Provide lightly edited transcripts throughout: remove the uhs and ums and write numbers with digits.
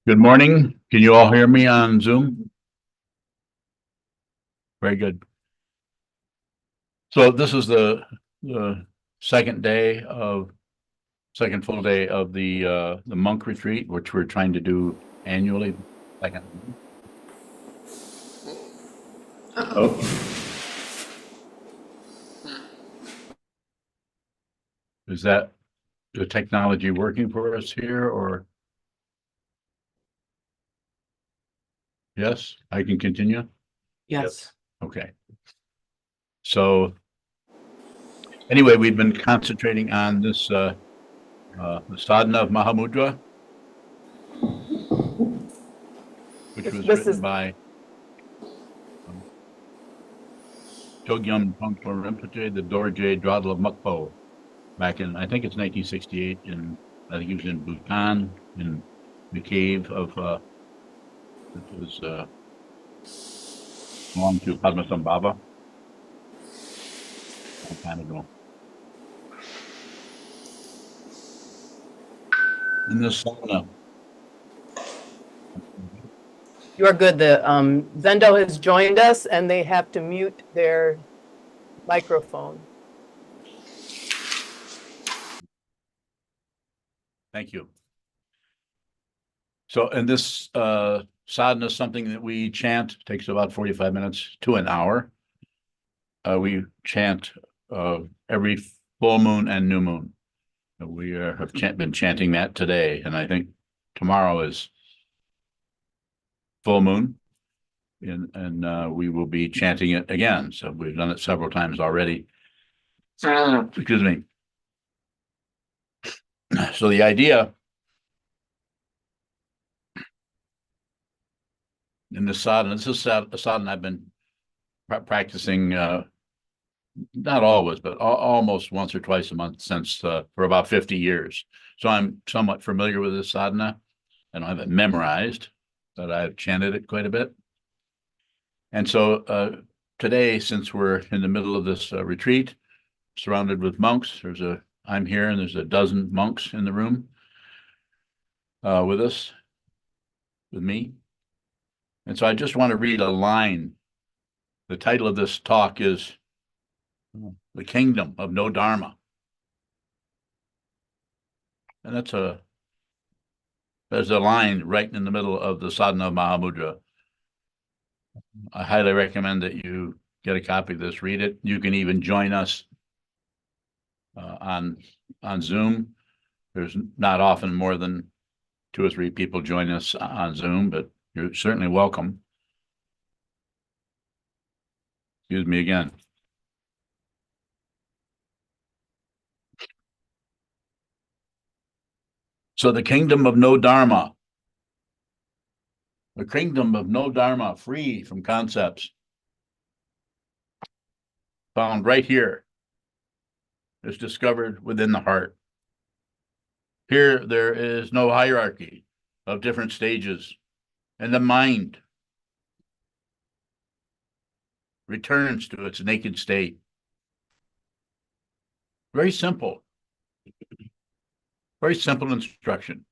Good morning. Can you all hear me on Zoom? Very good. So this is the second full day of the monk retreat, which we're trying to do annually. Second. Oh, is that the technology working for us here, or yes, I can continue? Yes. Okay. So anyway, we've been concentrating on this the sadhana of Mahamudra, which was This written is by Chogyam Trungpa Rinpoche, the Dorje Dradla of Mukpo, back in, I think it's 1968, I think he was in Bhutan, in the cave of, it was, belonged to Padmasambhava, a long time ago. In this sauna, you are good. The Zendo has joined us and they have to mute their microphone. thank you. So, and this sadhana is something that we chant, takes about 45 minutes to an hour. We chant every full moon and new moon. We have been chanting that today, and I think tomorrow is full moon, and we will be chanting it again. So we've done it several times already. Excuse me. So the idea in this sadhana, this is a sadhana I've been practicing, not always, but almost once or twice a month since for about 50 years. So I'm somewhat familiar with this sadhana. I don't have it memorized, but I've chanted it quite a bit. And so today, since we're in the middle of this retreat, surrounded with monks, I'm here and there's a dozen monks in the room with us, with me. And so I just want to read a line. The title of this talk is The Kingdom of No Dharma. And there's a line right in the middle of the sadhana of Mahamudra. I highly recommend that you get a copy of this, read it. You can even join us on Zoom. There's not often more than 2 or 3 people join us on Zoom, but you're certainly welcome. Excuse me again. So the kingdom of no Dharma. The kingdom of no Dharma, free from concepts, found right here, is discovered within the heart. Here, there is no hierarchy of different stages, and the mind returns to its naked state. Very simple instruction.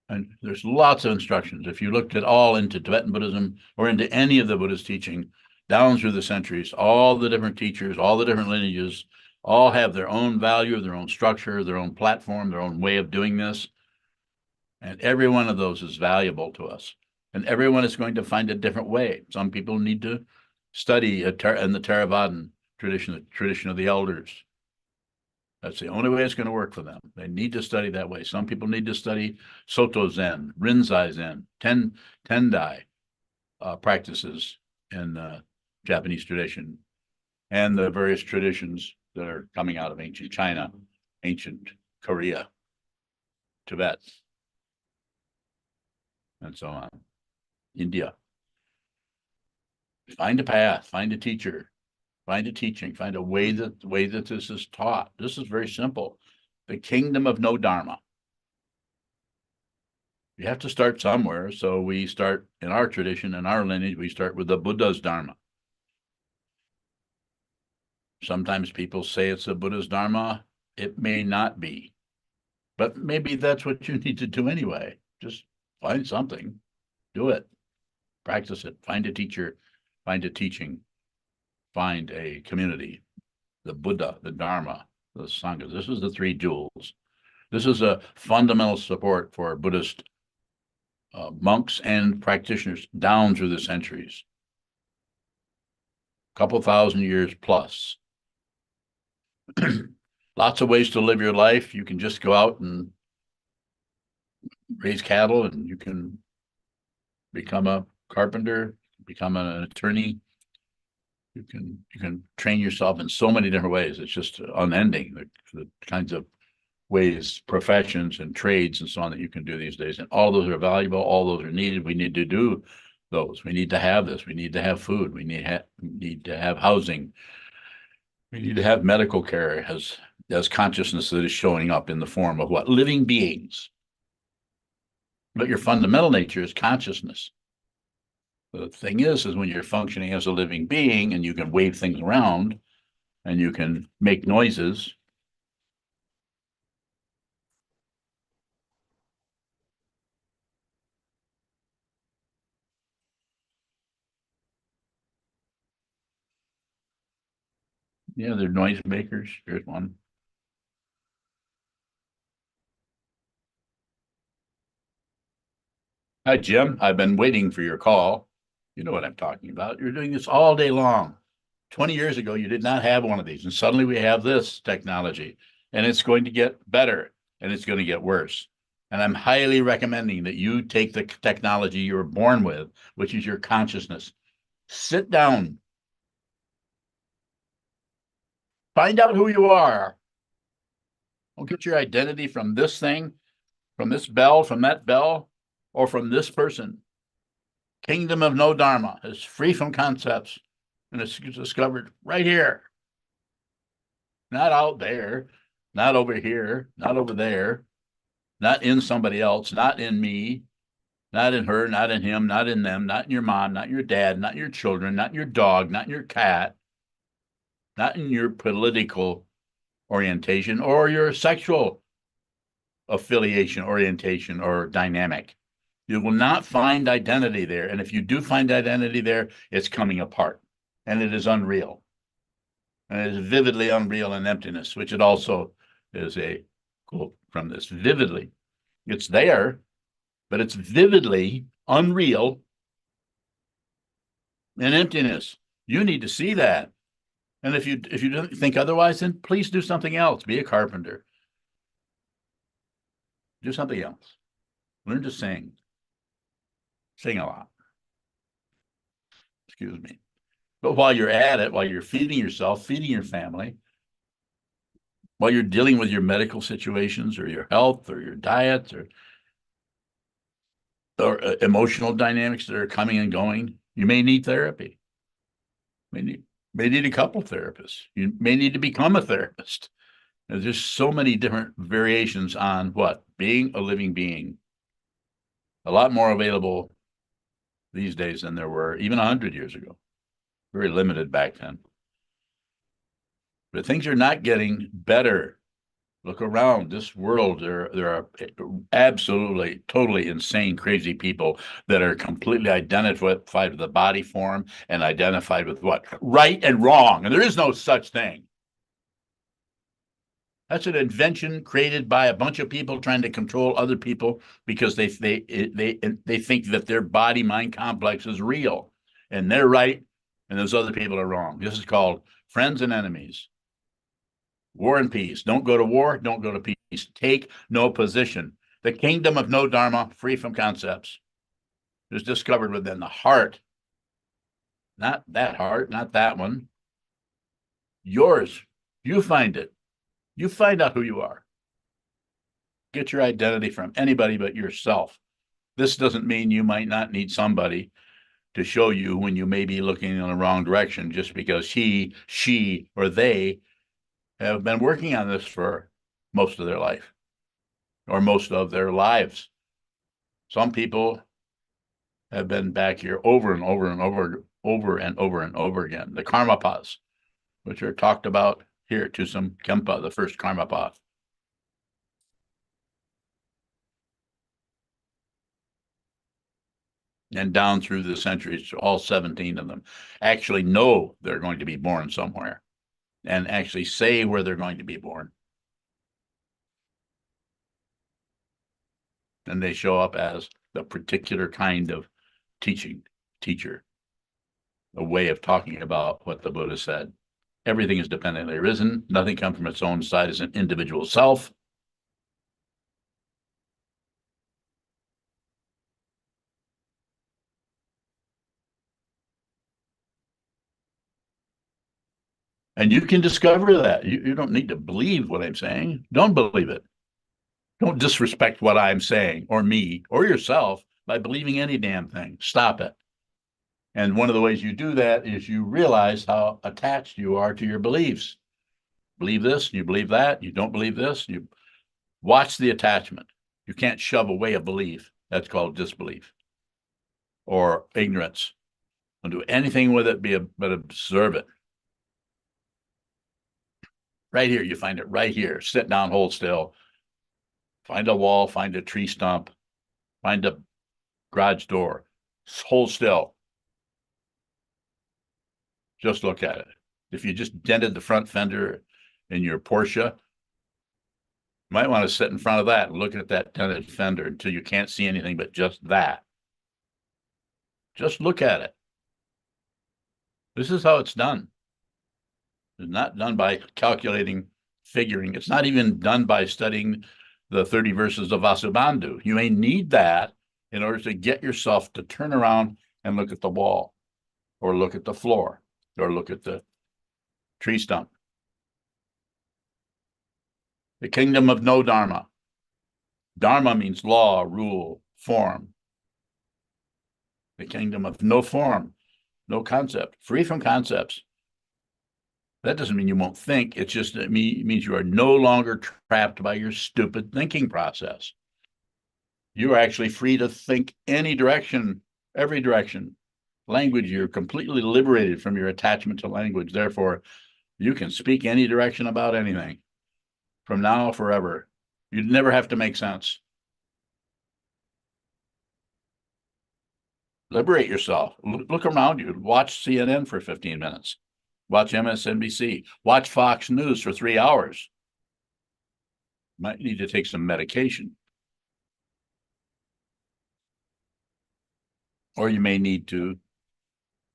And there's lots of instructions. If you looked at all into Tibetan Buddhism or into any of the Buddhist teaching down through the centuries, all the different teachers, all the different lineages, all have their own value, their own structure, their own platform, their own way of doing this. And every one of those is valuable to us. And everyone is going to find a different way. Some people need to study in the Theravadan tradition, the tradition of the elders. That's the only way it's going to work for them. They need to study that way. Some people need to study Soto Zen, Rinzai Zen, Tendai practices in Japanese tradition, and the various traditions that are coming out of ancient China, ancient Korea, Tibet, and so on. India. Find a path, find a teacher, find a teaching, find a way that this is taught. This is very simple. The kingdom of no Dharma. You have to start somewhere. So we start in our tradition, in our lineage, we start with the Buddha's Dharma. Sometimes people say it's the Buddha's Dharma. It may not be, but maybe that's what you need to do anyway. Just find something, do it, practice it, find a teacher, find a teaching, find a community, the Buddha, the Dharma, the Sangha. This is the three jewels. This is a fundamental support for Buddhist monks and practitioners down through the centuries. Couple thousand years plus. Lots of ways to live your life. You can just go out and raise cattle, and you can become a carpenter, become an attorney. You can train yourself in so many different ways. It's just unending, the kinds of ways, professions and trades and so on that you can do these days. And all those are valuable. All those are needed. We need to do those. We need to have this. We need to have food. We need to have housing. We need to have medical care as consciousness that is showing up in the form of what? Living beings. But your fundamental nature is consciousness. The thing is when you're functioning as a living being and you can wave things around and you can make noises. Yeah, they're noise makers. Here's one. Hi, Jim. I've been waiting for your call. You know what I'm talking about. You're doing this all day long. 20 years ago, you did not have one of these. And suddenly we have this technology. And it's going to get better and it's going to get worse. And I'm highly recommending that you take the technology you were born with, which is your consciousness. Sit down. Find out who you are. Don't get your identity from this thing, from this bell, from that bell, or from this person. Kingdom of no Dharma is free from concepts, and it's discovered right here. Not out there, not over here, not over there, not in somebody else, not in me, not in her, not in him, not in them, not in your mom, not your dad, not your children, not your dog, not your cat, not in your political orientation or your sexual affiliation, orientation, or dynamic. You will not find identity there. And if you do find identity there, it's coming apart. And it is unreal. And it is vividly unreal in emptiness, which it also is a quote from this. Vividly. It's there, but it's vividly unreal in emptiness. You need to see that. And if you don't think otherwise, then please do something else. Be a carpenter. Do something else. Learn to sing. Sing a lot. Excuse me. But while you're at it, while you're feeding yourself, feeding your family, while you're dealing with your medical situations or your health or your diet or emotional dynamics that are coming and going, you may need therapy. May need a couple therapists. You may need to become a therapist. There's just so many different variations on what? Being a living being. A lot more available these days than there were even 100 years ago. Very limited back then. But things are not getting better. Look around this world. There are absolutely, totally insane, crazy people that are completely identified with the body form and identified with what? Right and wrong. And there is no such thing. That's an invention created by a bunch of people trying to control other people because they think that their body-mind complex is real and they're right and those other people are wrong. This is called friends and enemies. War and peace. Don't go to war. Don't go to peace. Take no position. The kingdom of no Dharma, free from concepts, is discovered within the heart. Not that heart, not that one. Yours. You find it. You find out who you are. Get your identity from anybody but yourself. This doesn't mean you might not need somebody to show you when you may be looking in the wrong direction just because he, she, or they have been working on this for most of their life or most of their lives. Some people have been back here over and over and over again. The karma paths, which are talked about here, to some Kempa, the first karma path. and down through the centuries, all 17 of them, actually know they're going to be born somewhere and actually say where they're going to be born. And they show up as the particular kind of teacher, a way of talking about what the Buddha said. Everything is dependently arisen. Nothing comes from its own side as an individual self. And you can discover that. You don't need to believe what I'm saying. Don't believe it. Don't disrespect what I'm saying or me or yourself by believing any damn thing. Stop it. And one of the ways you do that is you realize how attached you are to your beliefs. Believe this, you believe that, you don't believe this, you watch the attachment. You can't shove away a belief. That's called disbelief or ignorance. Don't do anything with it, but observe it. Right here, you find it right here. Sit down, hold still. Find a wall, find a tree stump, find a garage door. Hold still. Just look at it. If you just dented the front fender in your Porsche, you might want to sit in front of that and look at that dented fender until you can't see anything but just that. Just look at it. This is how it's done. It's not done by calculating, figuring. It's not even done by studying the 30 verses of Vasubandhu. You may need that in order to get yourself to turn around and look at the wall or look at the floor or look at the tree stump. The kingdom of no Dharma. Dharma means law, rule, form. The kingdom of no form, no concept, free from concepts. That doesn't mean you won't think. It's just it means you are no longer trapped by your stupid thinking process. You are actually free to think any direction, every direction. Language, you're completely liberated from your attachment to language. Therefore, you can speak any direction about anything from now forever. You'd never have to make sense. Liberate yourself. Look around you. Watch CNN for 15 minutes. Watch MSNBC. Watch Fox News for 3 hours. Might need to take some medication. Or you may need to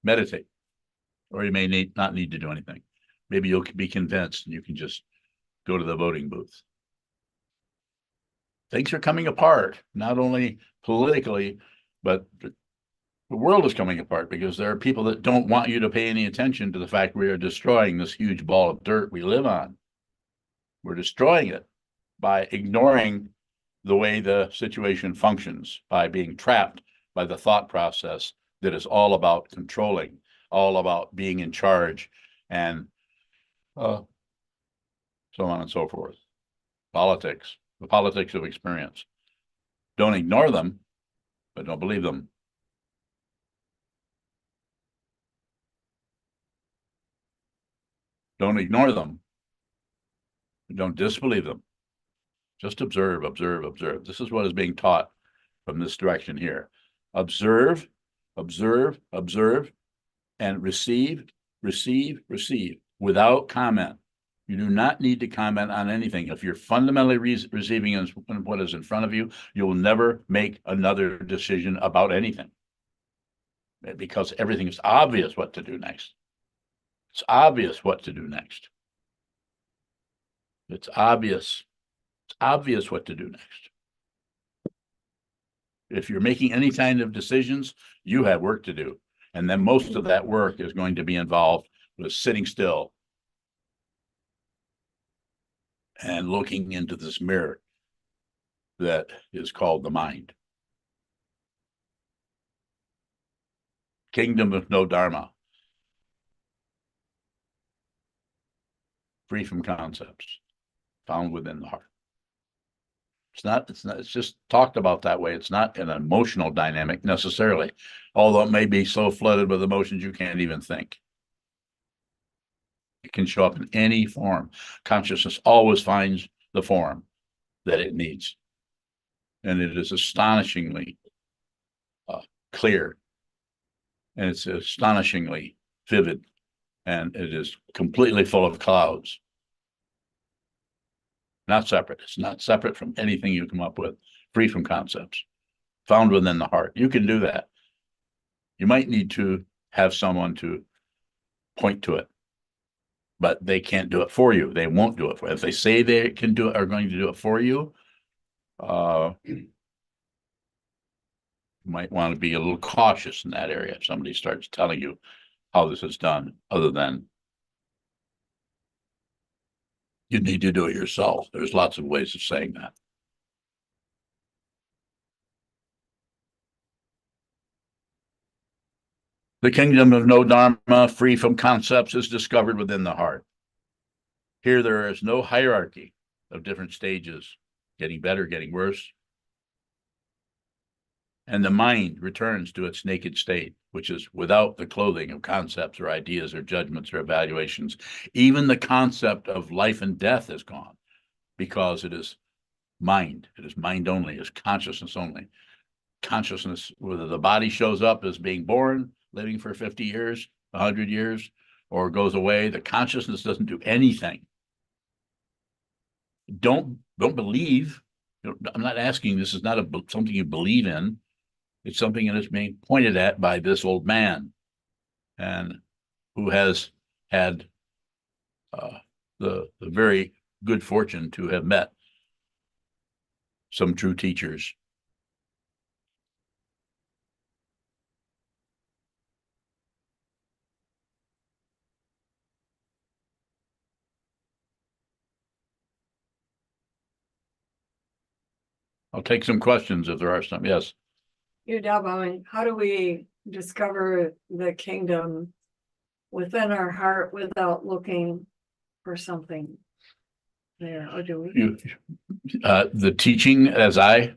meditate. Or you may not need to do anything. Maybe you'll be convinced and you can just go to the voting booth. Things are coming apart, not only politically, but the world is coming apart because there are people that don't want you to pay any attention to the fact we are destroying this huge ball of dirt we live on. We're destroying it by ignoring the way the situation functions, by being trapped by the thought process that is all about controlling, all about being in charge, and so on and so forth. Politics, the politics of experience. Don't ignore them, but don't believe them. Don't ignore them. Don't disbelieve them. Just observe, observe, observe. This is what is being taught from this direction here. Observe, observe, observe, and receive, receive, receive without comment. You do not need to comment on anything. If you're fundamentally receiving what is in front of you, you will never make another decision about anything because everything is obvious what to do next. It's obvious what to do next. It's obvious. It's obvious what to do next. If you're making any kind of decisions, you have work to do. And then most of that work is going to be involved with sitting still and looking into this mirror that is called the mind. Kingdom of no Dharma. Free from concepts, found within the heart. It's just talked about that way. It's not an emotional dynamic necessarily, although it may be so flooded with emotions you can't even think. It can show up in any form. Consciousness always finds the form that it needs. And it is astonishingly clear and it's astonishingly vivid, and it is completely full of clouds. Not separate. It's not separate from anything you come up with, free from concepts, found within the heart. You can do that. You might need to have someone to point to it, but they can't do it for you. They won't do it for you. If they say they can do it, are going to do it for you, you might want to be a little cautious in that area if somebody starts telling you how this is done, other than you need to do it yourself. There's lots of ways of saying that. The kingdom of no Dharma, free from concepts, is discovered within the heart. Here there is no hierarchy of different stages, getting better, getting worse. And the mind returns to its naked state, which is without the clothing of concepts or ideas or judgments or evaluations. Even the concept of life and death is gone, because it is mind. It is mind only, it is consciousness only. Consciousness, whether the body shows up as being born, living for 50 years, 100 years, or goes away, the consciousness doesn't do anything. Don't believe. I'm not asking, this is not something you believe in. It's something that is being pointed at by this old man, and who has had the very good fortune to have met some true teachers. I'll take some questions if there are some. Yes. How do we discover the kingdom within our heart without looking for something there? Or do we? The teaching, to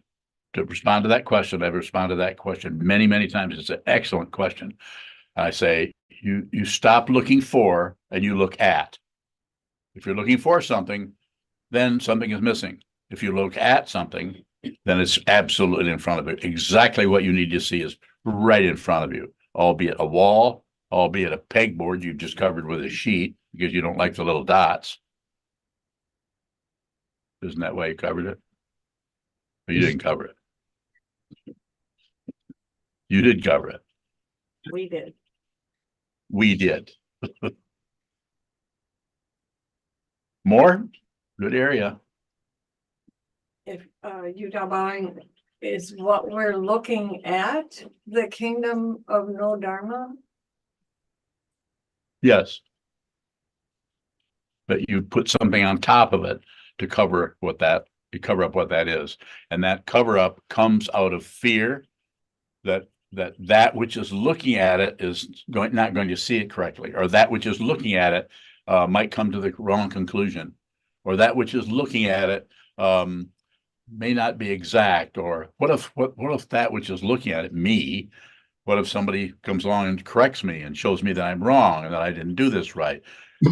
respond to that question, I've responded to that question many, many times. It's an excellent question. I say, you stop looking for and you look at. If you're looking for something, then something is missing. If you look at something, then it's absolutely in front of you. Exactly what you need to see is right in front of you, albeit a wall, albeit a pegboard you've just covered with a sheet because you don't like the little dots. Isn't that why you covered it? But you didn't cover it. You did cover it. We did. We did. More? Good area. If is what we're looking at the kingdom of no Dharma? Yes. But you put something on top of it to cover up what that is. And that cover up comes out of fear that which is looking at it is not going to see it correctly, or that which is looking at it might come to the wrong conclusion, or that which is looking at it may not be exact, or what if that which is looking at it, me, what if somebody comes along and corrects me and shows me that I'm wrong and that I didn't do this right,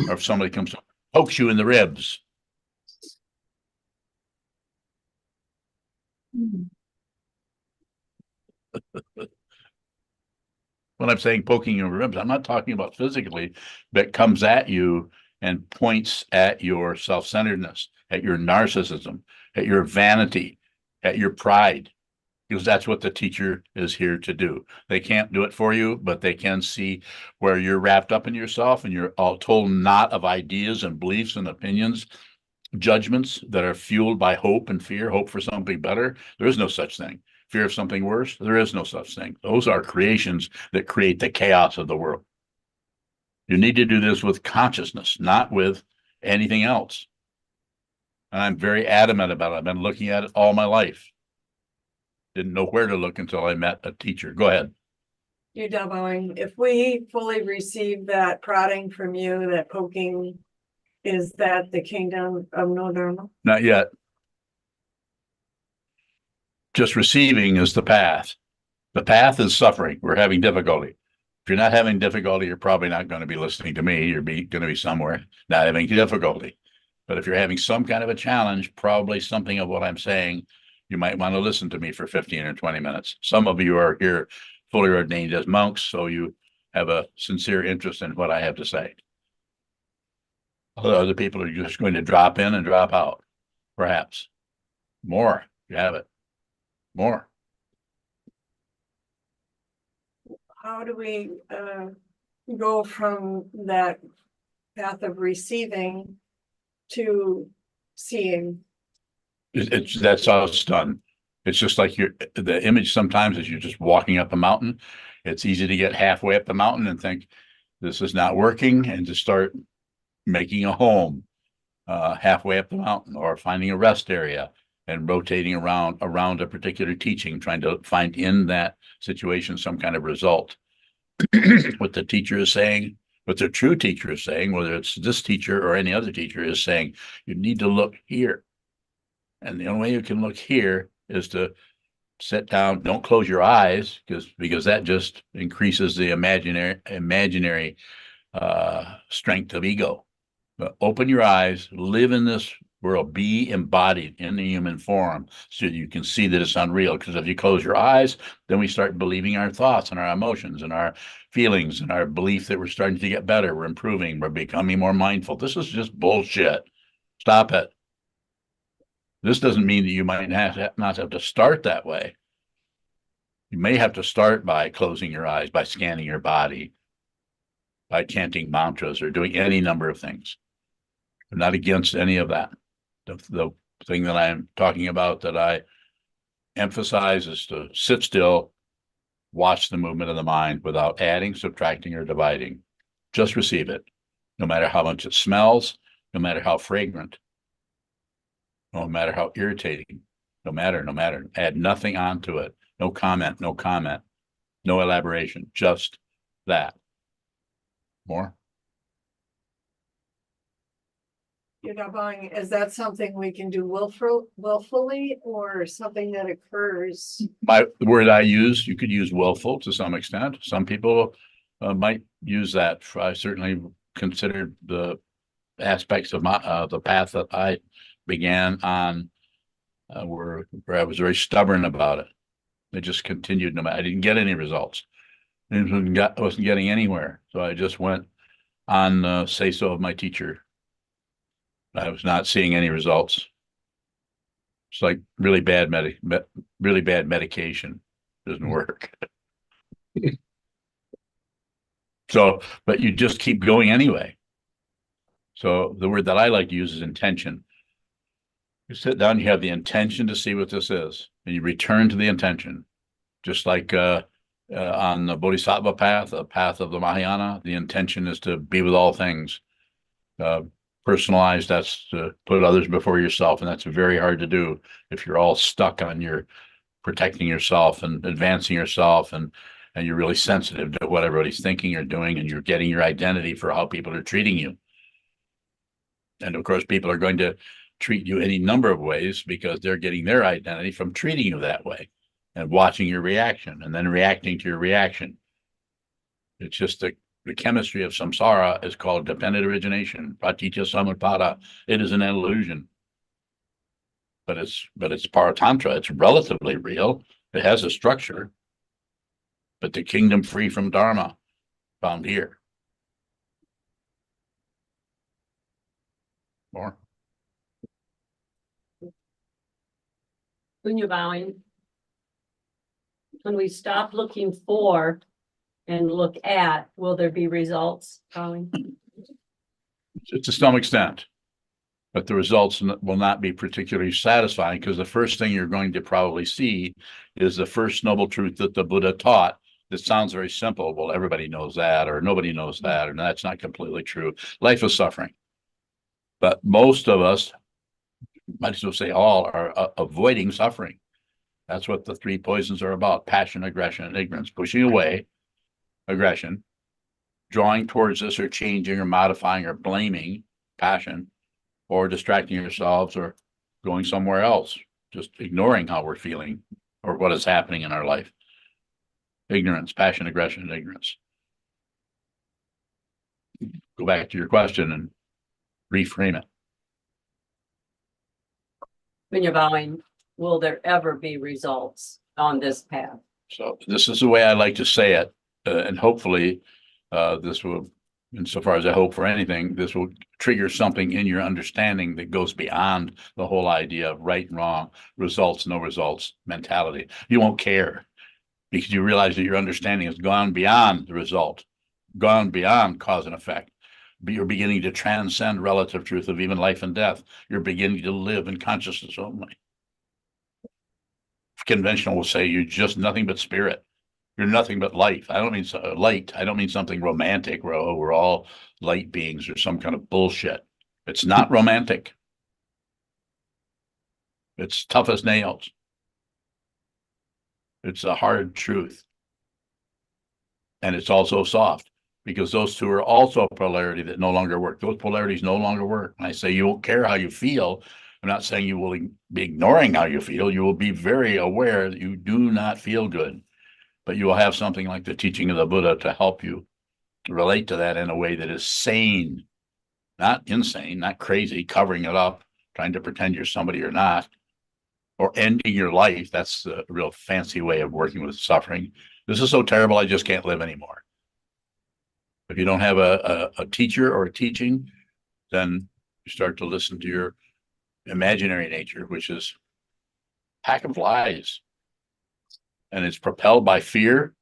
or if somebody comes pokes you in the ribs. When I'm saying poking you in the ribs, I'm not talking about physically, but comes at you and points at your self-centeredness, at your narcissism, at your vanity, at your pride, because that's what the teacher is here to do. They can't do it for you, but they can see where you're wrapped up in yourself and you're all told knot of ideas and beliefs and opinions, judgments that are fueled by hope and fear, hope for something better. There is no such thing. Fear of something worse, there is no such thing. Those are creations that create the chaos of the world. You need to do this with consciousness, not with anything else. And I'm very adamant about it. I've been looking at it all my life. Didn't know where to look until I met a teacher. Go ahead. If we fully receive that prodding from you, that poking, is that the kingdom of no Dharma? Not yet. Just receiving is the path. The path is suffering. We're having difficulty. If you're not having difficulty, you're probably not going to be listening to me. You're going to be somewhere not having difficulty. But if you're having some kind of a challenge, probably something of what I'm saying, you might want to listen to me for 15 or 20 minutes. Some of you are here fully ordained as monks, so you have a sincere interest in what I have to say. Other people are just going to drop in and drop out, perhaps. More, you have it. More. How do we go from that path of receiving to seeing? That's how it's done. It's just like the image sometimes is you're just walking up a mountain. It's easy to get halfway up the mountain and think this is not working, and to start making a home halfway up the mountain, or finding a rest area and rotating around a particular teaching, trying to find in that situation some kind of result. What the teacher is saying, what the true teacher is saying, whether it's this teacher or any other teacher, is saying, you need to look here. And the only way you can look here is to sit down, don't close your eyes, because that just increases the imaginary strength of ego. But open your eyes, live in this world, be embodied in the human form, so you can see that it's unreal. Because if you close your eyes, then we start believing our thoughts and our emotions and our feelings and our belief that we're starting to get better, we're improving, we're becoming more mindful. This is just bullshit. Stop it. This doesn't mean that you might not have to start that way. You may have to start by closing your eyes, by scanning your body, by chanting mantras, or doing any number of things. I'm not against any of that. The thing that I'm talking about, that I emphasize, is to sit still, watch the movement of the mind without adding, subtracting, or dividing. Just receive it, no matter how much it smells, no matter how fragrant, no matter how irritating, no matter, add nothing onto it. No comment, no elaboration, just that. More? You're not buying, is that something we can do willfully, or something that occurs? The word I use, you could use willful to some extent. Some people might use that. I certainly considered the aspects of the path that I began on where I was very stubborn about it. It just continued. I didn't get any results. I wasn't getting anywhere. So I just went on the say-so of my teacher. I was not seeing any results. It's like really bad medication. Doesn't work. So, but you just keep going anyway. So the word that I like to use is intention. You sit down, you have the intention to see what this is, and you return to the intention. Just like on the Bodhisattva path, the path of the Mahayana, the intention is to be with all things. Personalized, that's to put others before yourself, and that's very hard to do if you're all stuck on your protecting yourself and advancing yourself, and you're really sensitive to what everybody's thinking or doing, and you're getting your identity for how people are treating you. And of course, people are going to treat you any number of ways because they're getting their identity from treating you that way and watching your reaction and then reacting to your reaction. It's just the chemistry of samsara is called dependent origination, pratitya samutpada. It is an illusion. But it's paratantra. It's relatively real. It has a structure. But the kingdom free from Dharma found here. More? When you're bowing, when we stop looking for and look at, will there be results, bowing? To some extent, but the results will not be particularly satisfying, because the first thing you're going to probably see is the first noble truth that the Buddha taught. That sounds very simple. Well, everybody knows that, or nobody knows that, and that's not completely true. Life is suffering. But most of us, might as well say all, are avoiding suffering. That's what the three poisons are about: passion, aggression, and ignorance. Pushing away aggression, drawing towards this, or changing or modifying or blaming passion, or distracting yourselves or going somewhere else, just ignoring how we're feeling or what is happening in our life. Ignorance, passion, aggression, and ignorance. Go back to your question and reframe it. When you're bowing, will there ever be results on this path? So this is the way I like to say it, and hopefully, this will, insofar as I hope for anything, this will trigger something in your understanding that goes beyond the whole idea of right and wrong, results, no results mentality. You won't care because you realize that your understanding has gone beyond the result, gone beyond cause and effect. But you're beginning to transcend relative truth of even life and death. You're beginning to live in consciousness only. Conventional will say you're just nothing but spirit. You're nothing but life. I don't mean light. I don't mean something romantic where, oh, we're all light beings or some kind of bullshit. It's not romantic. It's tough as nails. It's a hard truth. And it's also soft because those two are also a polarity that no longer work. Those polarities no longer work. And I say you won't care how you feel. I'm not saying you will be ignoring how you feel. You will be very aware that you do not feel good, but you will have something like the teaching of the Buddha to help you relate to that in a way that is sane, not insane, not crazy, covering it up, trying to pretend you're somebody you're not, or ending your life. That's a real fancy way of working with suffering. This is so terrible, I just can't live anymore. If you don't have a teacher or a teaching, then you start to listen to your imaginary nature, which is a pack of lies. And it's propelled by fear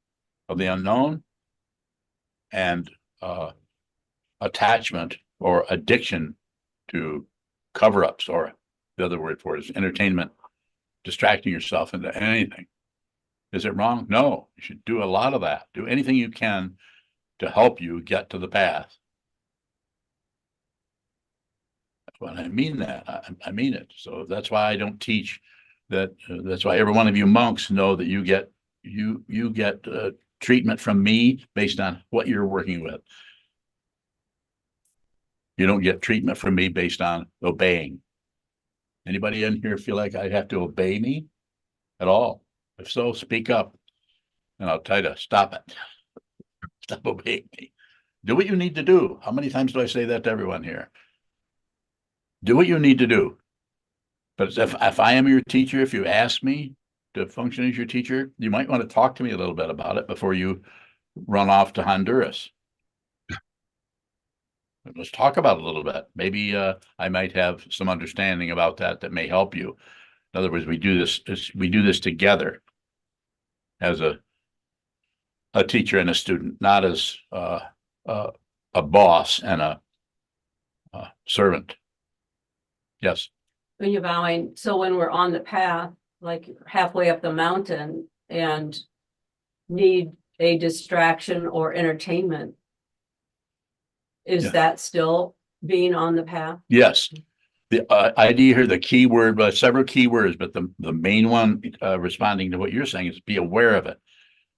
of the unknown and attachment or addiction to cover-ups, or the other word for it is entertainment, distracting yourself into anything. Is it wrong? No, you should do a lot of that. Do anything you can to help you get to the path. When I mean that, I mean it. So that's why I don't teach that. That's why every one of you monks know that you get treatment from me based on what you're working with. You don't get treatment from me based on obeying. Anybody in here feel like I have to obey me at all? If so, speak up and I'll tell you to stop it. Stop obeying me. Do what you need to do. How many times do I say that to everyone here? Do what you need to do. But if I am your teacher, if you ask me to function as your teacher, you might want to talk to me a little bit about it before you run off to Honduras. Let's talk about it a little bit. Maybe I might have some understanding about that may help you. In other words, we do this together as a teacher and a student, not as a boss and a servant. Yes. When you're bowing, so when we're on the path, like halfway up the mountain and need a distraction or entertainment, is that still being on the path? Yes. The idea here, the key word, several key words, but the main one responding to what you're saying is be aware of it.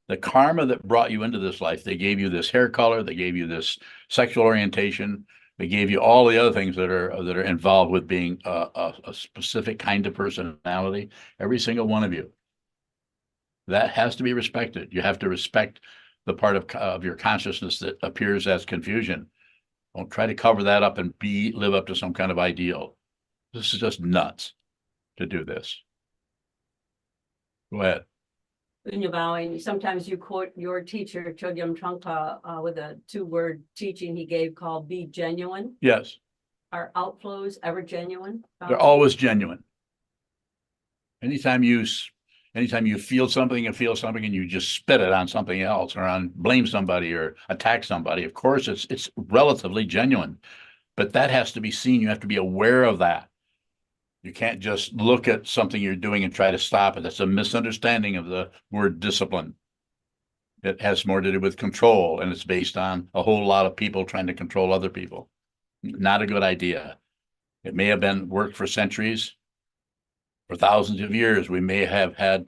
The karma that brought you into this life, they gave you this hair color, they gave you this sexual orientation, they gave you all the other things that are involved with being a specific kind of personality. Every single one of you. That has to be respected. You have to respect the part of your consciousness that appears as confusion. Don't try to cover that up and live up to some kind of ideal. This is just nuts to do this. Go ahead. When you're bowing, sometimes you quote your teacher, Chogyam Trungpa, with a 2-word teaching he gave called be genuine. Yes. Are outflows ever genuine? They're always genuine. Anytime you feel something and you just spit it on something else or blame somebody or attack somebody, of course it's relatively genuine, but that has to be seen. You have to be aware of that. You can't just look at something you're doing and try to stop it. That's a misunderstanding of the word discipline. It has more to do with control, and it's based on a whole lot of people trying to control other people. Not a good idea. It may have worked for centuries. For thousands of years, we may have had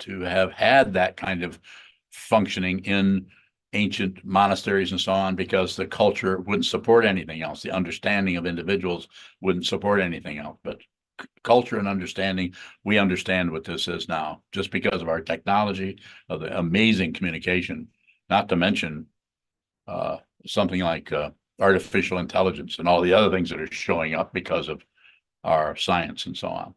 that kind of functioning in ancient monasteries and so on because the culture wouldn't support anything else. The understanding of individuals wouldn't support anything else. But culture and understanding, we understand what this is now just because of our technology, of the amazing communication, not to mention something like artificial intelligence and all the other things that are showing up because of our science and so on.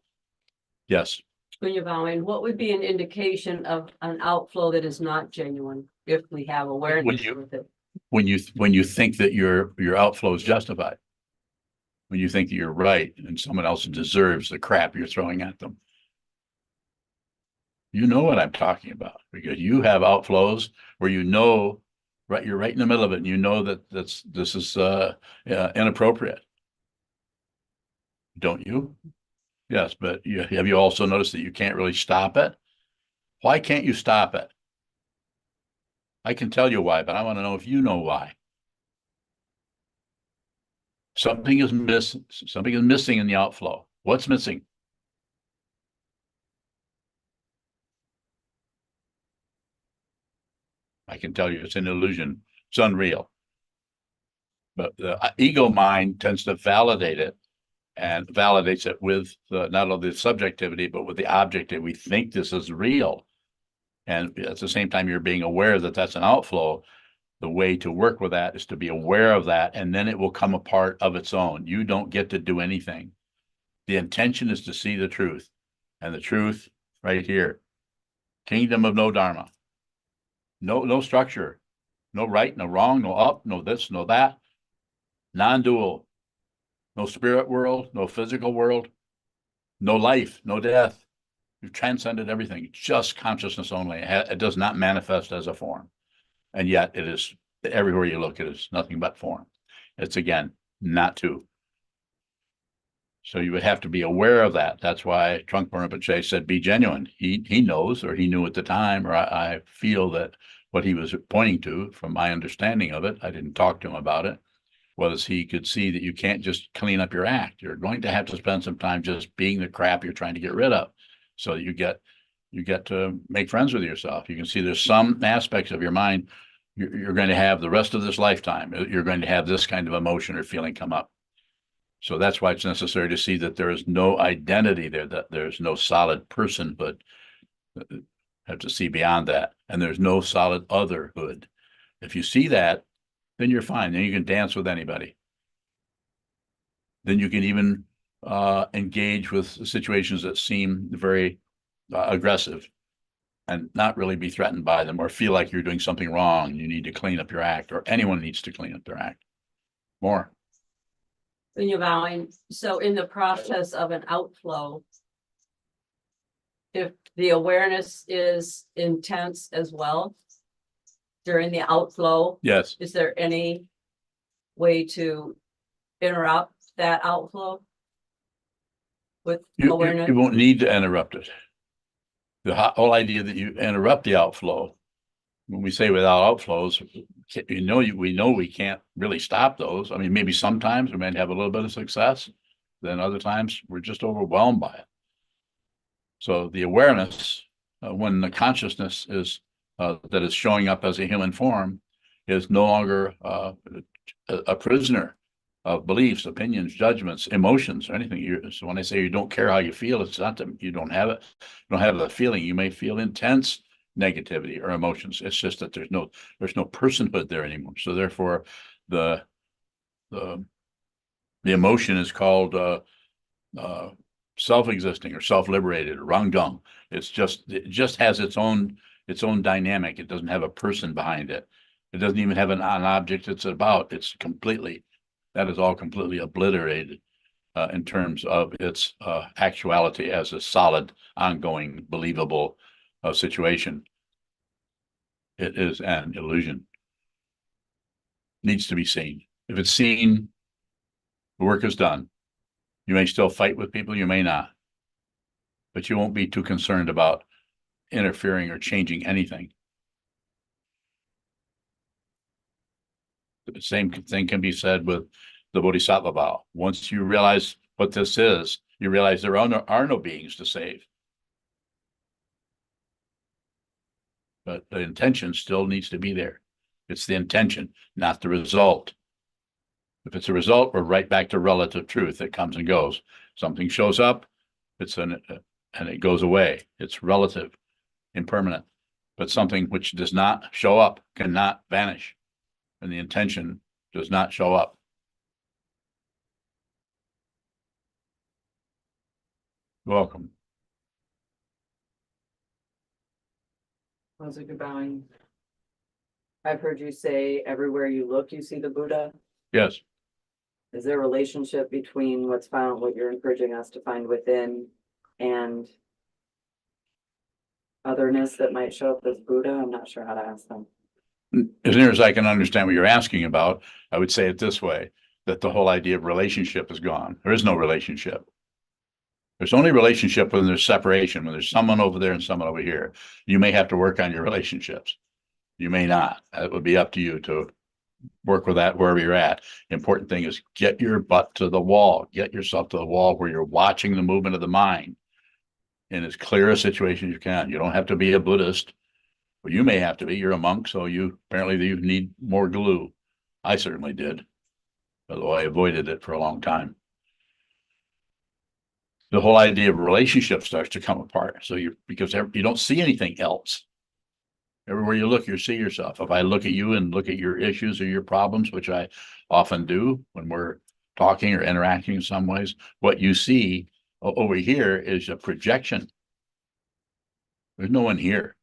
Yes. when you're vowing, what would be an indication of an outflow that is not genuine if we have awareness with it? When you think that your outflow is justified, when you think that you're right and someone else deserves the crap you're throwing at them. You know what I'm talking about, because you have outflows where you know, right, you're right in the middle of it, and you know that this is inappropriate. Don't you? Yes, but have you also noticed that you can't really stop it? Why can't you stop it? I can tell you why, but I want to know if you know why. Something is missing in the outflow. What's missing? I can tell you it's an illusion. It's unreal. But the ego mind tends to validate it, and validates it with not only the subjectivity, but with the objective. We think this is real. And at the same time, you're being aware that that's an outflow. The way to work with that is to be aware of that, and then it will come apart of its own. You don't get to do anything. The intention is to see the truth, and the truth right here. Kingdom of no Dharma. No structure, no right, no wrong, no up, no this, no that. Non-dual. No spirit world, no physical world, no life, no death. You've transcended everything, just consciousness only. It does not manifest as a form. And yet it is, everywhere you look, it is nothing but form. It's, again, not two. So you would have to be aware of that. That's why Trungpa Rinpoche said, be genuine. He knows, or he knew at the time, or I feel that what he was pointing to, from my understanding of it, I didn't talk to him about it, was he could see that you can't just clean up your act. You're going to have to spend some time just being the crap you're trying to get rid of. So you get to make friends with yourself. You can see there's some aspects of your mind you're going to have the rest of this lifetime. You're going to have this kind of emotion or feeling come up. So that's why it's necessary to see that there is no identity there, that there's no solid personhood. Have to see beyond that. And there's no solid otherhood. If you see that, then you're fine. Then you can dance with anybody. Then you can even engage with situations that seem very aggressive and not really be threatened by them, or feel like you're doing something wrong. You need to clean up your act, or anyone needs to clean up their act. More. When you're vowing, so in the process of an outflow, if the awareness is intense as well during the outflow, Yes. is there any way to interrupt that outflow with awareness? You won't need to interrupt it. The whole idea that you interrupt the outflow, when we say without outflows, we know we can't really stop those. I mean, maybe sometimes we might have a little bit of success, then other times we're just overwhelmed by it. So the awareness, when the consciousness is that is showing up as a human form, is no longer a prisoner of beliefs, opinions, judgments, emotions, or anything. So when I say you don't care how you feel, it's not that you don't have it. You don't have the feeling. You may feel intense negativity or emotions. It's just that there's no personhood there anymore. So therefore, the emotion is called self-existing or self-liberated or rangdong. It just has its own dynamic. It doesn't have a person behind it. It doesn't even have an object it's about. That is all completely obliterated in terms of its actuality as a solid, ongoing, believable situation. It is an illusion. Needs to be seen. If it's seen, the work is done. You may still fight with people, you may not. But you won't be too concerned about interfering or changing anything. The same thing can be said with the Bodhisattva vow. Once you realize what this is, you realize there are no beings to save. But the intention still needs to be there. It's the intention, not the result. If it's a result, we're right back to relative truth. It comes and goes. Something shows up, and it goes away. It's relative, impermanent. But something which does not show up cannot vanish. And the intention does not show up. Welcome. Those are good bowing. I've heard you say everywhere you look, you see the Buddha. Yes, Is there a relationship between what's found, what you're encouraging us to find within and otherness that might show up as Buddha? I'm not sure how to ask them. as near as I can understand what you're asking about, I would say it this way, that the whole idea of relationship is gone. There is no relationship. There's only relationship when there's separation, when there's someone over there and someone over here. You may have to work on your relationships. You may not. It would be up to you to work with that wherever you're at. The important thing is get your butt to the wall. Get yourself to the wall where you're watching the movement of the mind in as clear a situation as you can. You don't have to be a Buddhist. Well, you may have to be. You're a monk, so you need more glue. I certainly did, although I avoided it for a long time. The whole idea of relationship starts to come apart. So because you don't see anything else. Everywhere you look, you see yourself. If I look at you and look at your issues or your problems, which I often do when we're talking or interacting in some ways, what you see over here is a projection. There's no one here.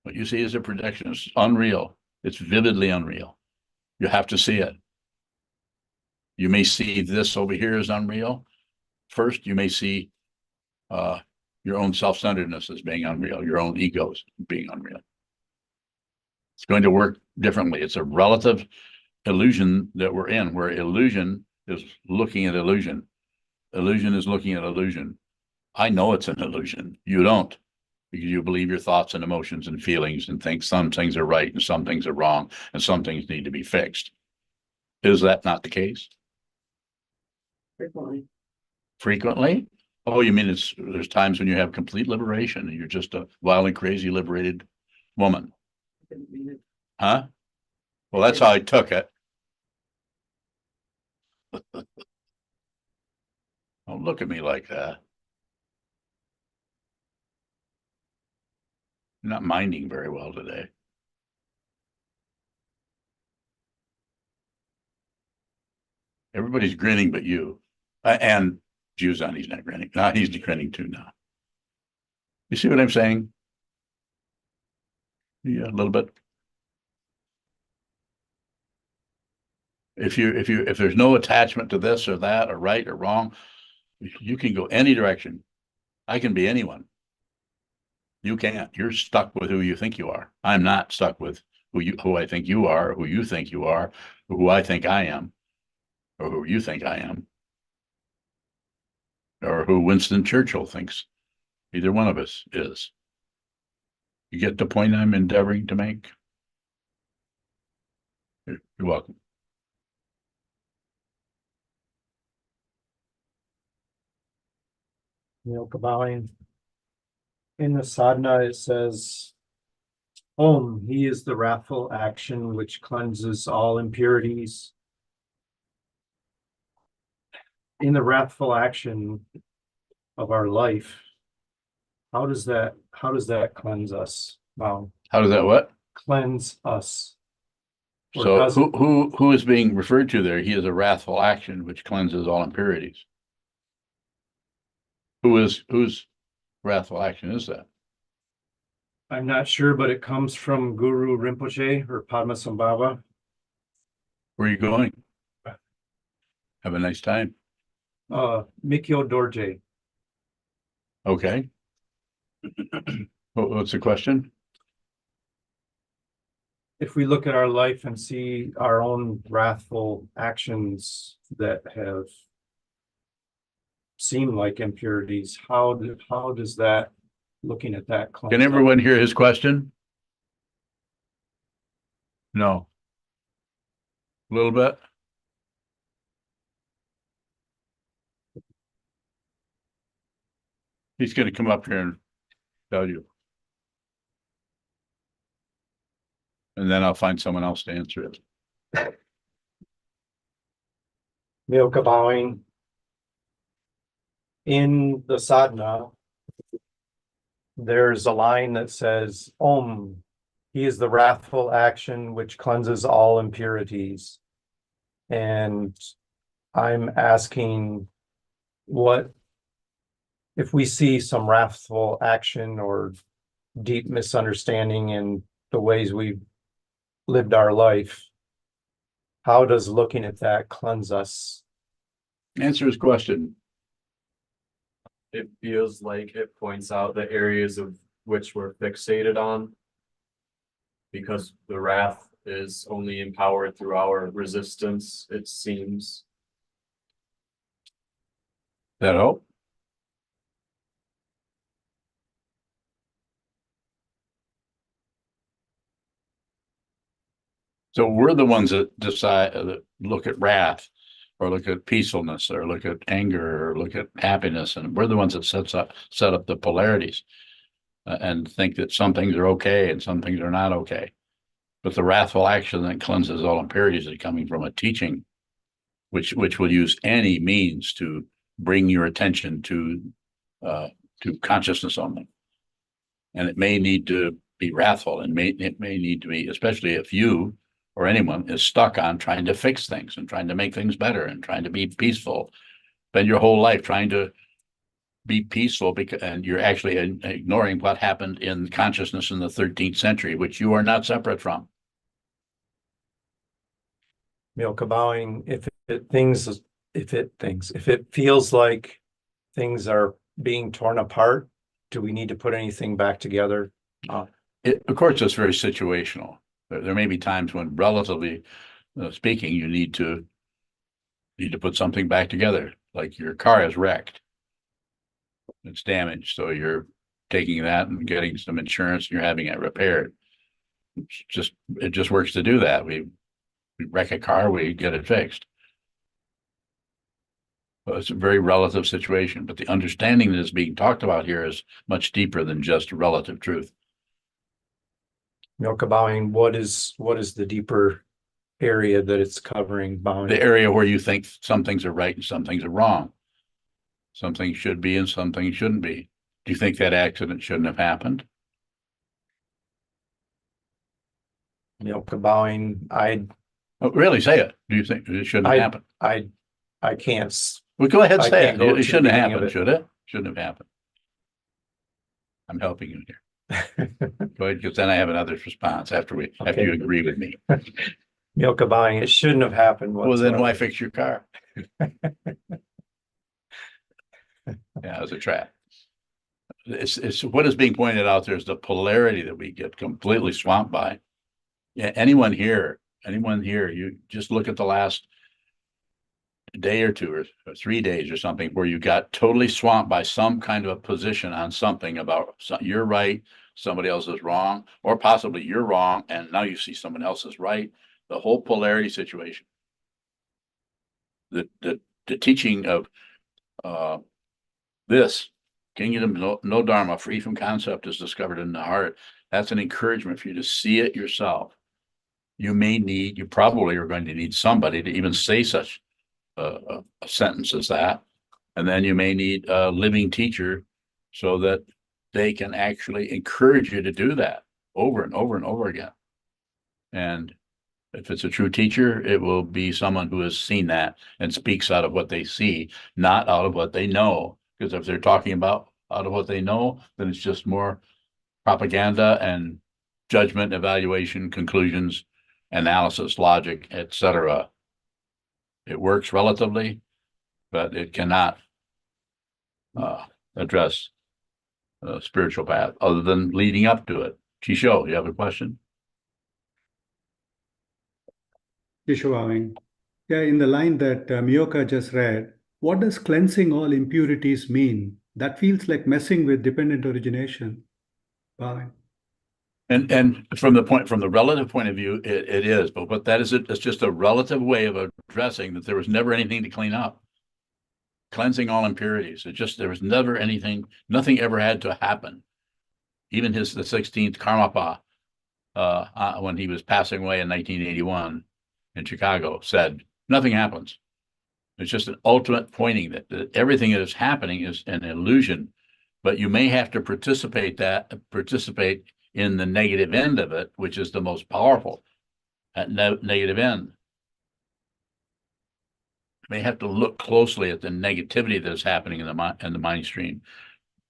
What you see is a projection. It's unreal. It's vividly unreal. You have to see it. You may see this over here as unreal. First, you may see your own self-centeredness as being unreal, your own egos being unreal. It's going to work differently. It's a relative illusion that we're in, where illusion is looking at illusion. Illusion is looking at illusion. I know it's an illusion. You don't, because you believe your thoughts and emotions and feelings and think some things are right and some things are wrong and some things need to be fixed. Is that not the case? Frequently. Frequently? Oh, you mean there's times when you have complete liberation and you're just a wild and crazy liberated woman, Didn't mean it. huh? Well, that's how I took it. Don't look at me like that. You're not minding very well today. Everybody's grinning but you. And Sokuzan, he's not grinning. No, he's grinning too now. You see what I'm saying? Yeah, a little bit. If there's no attachment to this or that or right or wrong, you can go any direction. I can be anyone. You can't. You're stuck with who you think you are. I'm not stuck with who I think you are, who you think you are, who I think I am, or who you think I am, or who Winston Churchill thinks either one of us is. You get the point I'm endeavoring to make? You're welcome. Kabbalah. In the sadhana, it says, Om, he is the wrathful action which cleanses all impurities. In the wrathful action of our life, how does that cleanse us? Wow. How does that what? Cleanse us. Or So does it? who is being referred to there? He is a wrathful action which cleanses all impurities. Whose wrathful action is that? I'm not sure, but it comes from Guru Rinpoche or Padmasambhava. Where are you going? Have a nice time. Mikyo Dorje. Okay. What's the question? If we look at our life and see our own wrathful actions that have seemed like impurities, how does that, looking at that, Can everyone hear his question? No. A little bit? He's going to come up here and tell you. And then I'll find someone else to answer it. Milka bowing. In the sadhana, there's a line that says, Om, he is the wrathful action which cleanses all impurities. And I'm asking, what if we see some wrathful action or deep misunderstanding in the ways we've lived our life, how does looking at that cleanse us? Answer his question. It feels like it points out the areas of which we're fixated on. Because the wrath is only empowered through our resistance, it seems. That help? So we're the ones that decide, that look at wrath, or look at peacefulness, or look at anger, or look at happiness, and we're the ones that set up the polarities, and think that some things are okay and some things are not okay. But the wrathful action that cleanses all impurities is coming from a teaching, which will use any means to bring your attention to consciousness only. And it may need to be wrathful, and it may need to be, especially if you or anyone is stuck on trying to fix things and trying to make things better and trying to be peaceful. Spend your whole life trying to be peaceful, and you're actually ignoring what happened in consciousness in the 13th century, which you are not separate from. Milka bowing, if it feels like things are being torn apart, do we need to put anything back together? Of course, it's very situational. There may be times when, relatively speaking, you need to put something back together, like your car is wrecked. It's damaged, so you're taking that and getting some insurance, and you're having it repaired. It just works to do that. We wreck a car, we get it fixed. Well, it's a very relative situation, but the understanding that is being talked about here is much deeper than just relative truth. Milka bowing, what is the deeper area that it's covering, bowing? The area where you think some things are right and some things are wrong. Some things should be and some things shouldn't be. Do you think that accident shouldn't have happened? Milka bowing, Oh, really, say it. Do you think it shouldn't have happened? I can't. Well, go ahead, I say can't it. go to It the shouldn't have beginning of happened, it. should it? Shouldn't have happened. I'm helping you here. Go ahead, because then I have another response after you Okay. agree with me. Milka buying, it shouldn't have happened. Well, then why whatsoever. fix your car? Yeah, it was a trap. It's what is being pointed out there is the polarity that we get completely swamped by. Yeah, anyone here, you just look at the last day or two or 3 days or something where you got totally swamped by some kind of a position on something about you're right, somebody else is wrong, or possibly you're wrong and now you see someone else is right. The whole polarity situation. The teaching of this kingdom, no Dharma, free from concept, is discovered in the heart. That's an encouragement for you to see it yourself. You probably are going to need somebody to even say such a sentence as that. And then you may need a living teacher so that they can actually encourage you to do that over and over and over again. And if it's a true teacher, it will be someone who has seen that and speaks out of what they see, not out of what they know. Because if they're talking about out of what they know, then it's just more propaganda and judgment, evaluation, conclusions, analysis, logic, etc. It works relatively, but it cannot address a spiritual path other than leading up to it. Chisho, you have a question? Yeshwaving. Yeah, in the line that Miyoka just read, what does cleansing all impurities mean? That feels like messing with dependent origination. Bye. And from the relative point of view, it is, but what that is, it's just a relative way of addressing that there was never anything to clean up. Cleansing all impurities. There was never anything, nothing ever had to happen. Even the 16th Karmapa, when he was passing away in 1981 in Chicago, said, nothing happens. It's just an ultimate pointing that everything that is happening is an illusion, but you may have to participate in the negative end of it, which is the most powerful at negative end. may have to look closely at the negativity that's happening in the mind stream.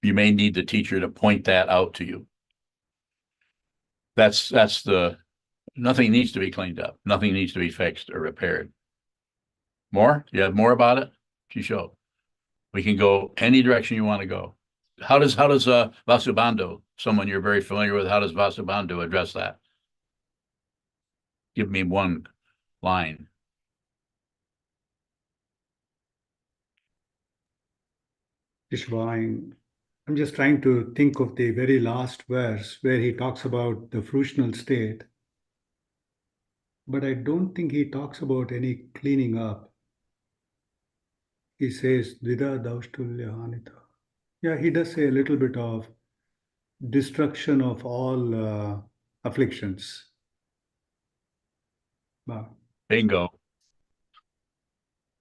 You may need the teacher to point that out to you. Nothing needs to be cleaned up. Nothing needs to be fixed or repaired. More? You have more about it? Chisho. We can go any direction you want to go. How does Vasubandhu, someone you're very familiar with, how does Vasubandhu address that? Give me one line. Ishvang, I'm just trying to think of the very last verse where he talks about the fruitional state. But I don't think he talks about any cleaning up. He says, Dvida Daustulya Hanita. Yeah, he does say a little bit of destruction of all afflictions. Wow. Bingo.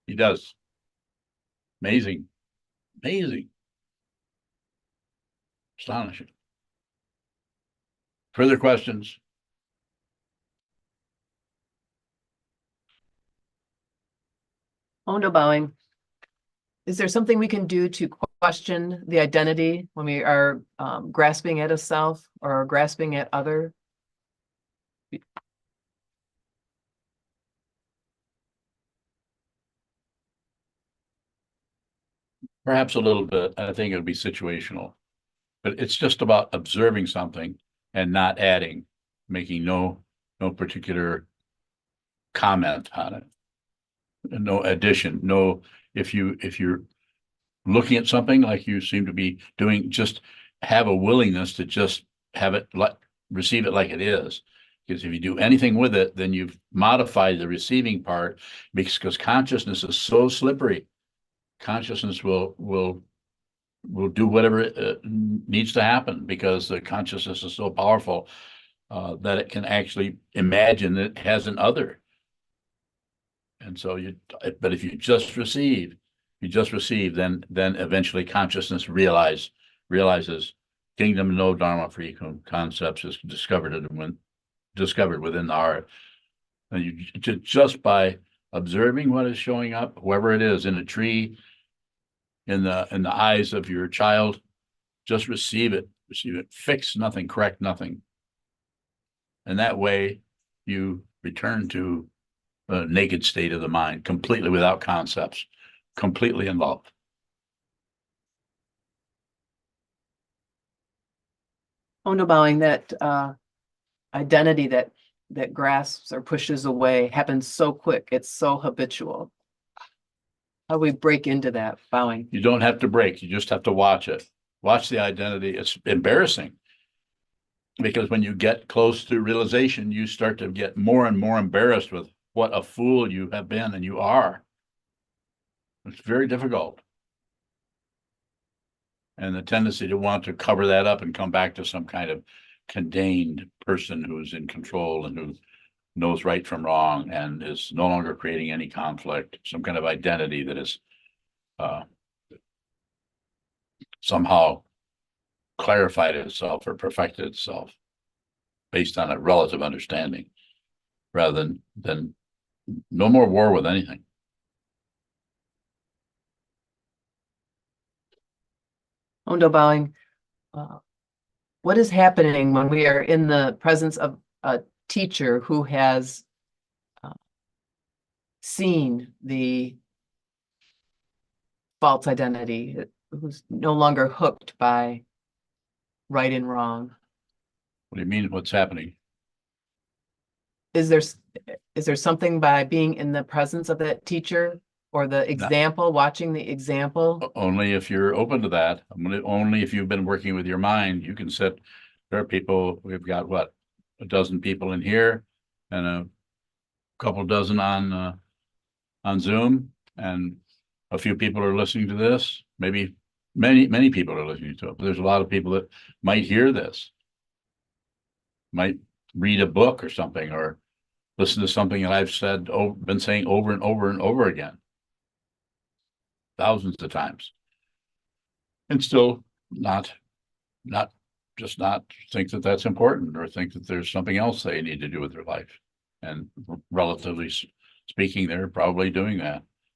He does. Amazing. Amazing. Astonishing. Further questions? Ondo bowing. Is there something we can do to question the identity when we are grasping at a self or grasping at other? Perhaps a little bit. I think it would be situational. But it's just about observing something and not adding, making no particular comment on it. No addition, no, if you're looking at something like you seem to be doing, just have a willingness to just have it receive it like it is. Because if you do anything with it, then you've modified the receiving part, because consciousness is so slippery. Consciousness will do whatever needs to happen, because the consciousness is so powerful that it can actually imagine that it has an other. And so but if you just receive, then eventually consciousness realizes kingdom, no Dharma, free concepts is discovered within the heart. And you just by observing what is showing up, whoever it is, in a tree, in the eyes of your child, just receive it, fix nothing, correct nothing. And that way you return to a naked state of the mind, completely without concepts, completely in love. Ondo bowing, that identity that grasps or pushes away happens so quick. It's so habitual. How do we break into that bowing? You don't have to break. You just have to watch it. Watch the identity. It's embarrassing, because when you get close to realization, you start to get more and more embarrassed with what a fool you have been and you are. It's very difficult. And the tendency to want to cover that up and come back to some kind of contained person who's in control and who knows right from wrong and is no longer creating any conflict, some kind of identity that is somehow clarified itself or perfected itself based on a relative understanding, rather than no more war with anything. Ondo bowing. What is happening when we are in the presence of a teacher who has seen the false identity, who's no longer hooked by right and wrong? What do you mean? What's happening? Is there something by being in the presence of that teacher or the example, watching the example? Only if you're open to that. Only if you've been working with your mind. You can sit. There are people. We've got what, a dozen people in here, and a couple dozen on Zoom, and a few people are listening to this. Maybe many people are listening to it. But there's a lot of people that might hear this, might read a book or something, or listen to something that I've been saying over and over and over again, thousands of times, and still not think that that's important, or think that there's something else they need to do with their life. And relatively speaking, they're probably doing that.